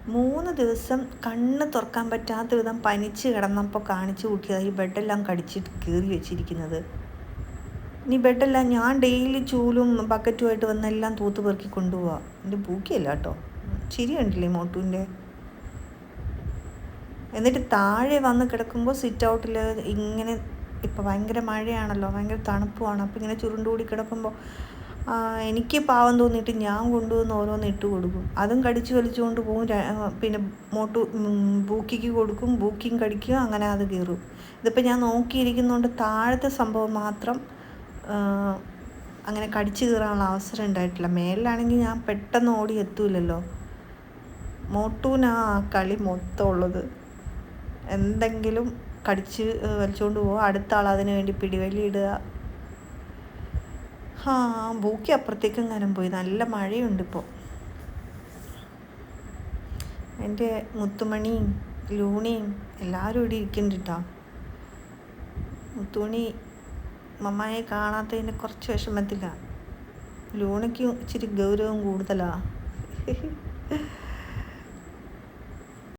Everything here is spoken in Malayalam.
3 ദിവസം കണ്ണ് തുറക്കാൻ പറ്റാത്ത വിധം പനിച്ച് കിടന്നപ്പോൾ കാണിച്ചു കൂട്ടിയത് ഈ ബെഡെല്ലാം കടിച്ചിട്ട് കീറി വെച്ചിരിക്കുന്നത്. ഇനി ബെഡെല്ലാം ഞാൻ ഡെയിലി ചൂലും ബക്കറ്റുമായിട്ട് വന്നെല്ലാം തൂത്ത് പെറുക്കി കൊണ്ടുപോവാ. എൻ്റെ പൂക്കിയല്ല കേട്ടോ, ചിരി കണ്ടില്ലേ മോട്ടുവിൻ്റെ. എന്നിട്ട് താഴെ വന്ന് കിടക്കുമ്പോൾ സിറ്റ് ഔട്ടിൽ ഇങ്ങനെ, ഇപ്പോൾ ഭയങ്കര മഴയാണല്ലോ, ഭയങ്കര തണുപ്പുമാണ്. അപ്പോൾ ഇങ്ങനെ ചുരുണ്ടുകൂടി കിടക്കുമ്പോൾ എനിക്ക് പാവം തോന്നിയിട്ട് ഞാൻ കൊണ്ടുവന്ന് ഓരോന്ന് ഇട്ട് കൊടുക്കും. അതും കടിച്ച് വലിച്ചുകൊണ്ട് പോകും. പിന്നെ ബൂക്കിക്ക് കൊടുക്കും, ബൂക്കിയും കടിക്കും, അങ്ങനെ അത് കീറും. ഇതിപ്പോൾ ഞാൻ നോക്കിയിരിക്കുന്നതുകൊണ്ട് താഴത്തെ സംഭവം മാത്രം അങ്ങനെ കടിച്ചു കീറാനുള്ള അവസരം ഉണ്ടായിട്ടില്ല. മേലിലാണെങ്കിൽ ഞാൻ പെട്ടെന്ന് ഓടി എത്തൂലല്ലോ. മോട്ടൂനാ കളി മൊത്തം ഉള്ളത്. എന്തെങ്കിലും കടിച്ച് വലിച്ചുകൊണ്ട് പോവുക, അടുത്ത ആൾ അതിന് വേണ്ടി പിടിവലി ഇടുക. ബൂക്കി അപ്പുറത്തേക്കെങ്ങാനും പോയി. നല്ല മഴയുണ്ട് ഇപ്പോൾ. എൻ്റെ മുത്തുമണിയും ലൂണിയും എല്ലാവരും ഇവിടെ ഇരിക്കുന്നുണ്ട് കേട്ടോ. മുത്തുമണി മമ്മായെ കാണാത്തതിന് കുറച്ച് വിഷമത്തിലാണ്. ലൂണയ്ക്ക് ഇച്ചിരി ഗൗരവം കൂടുതലാണ്.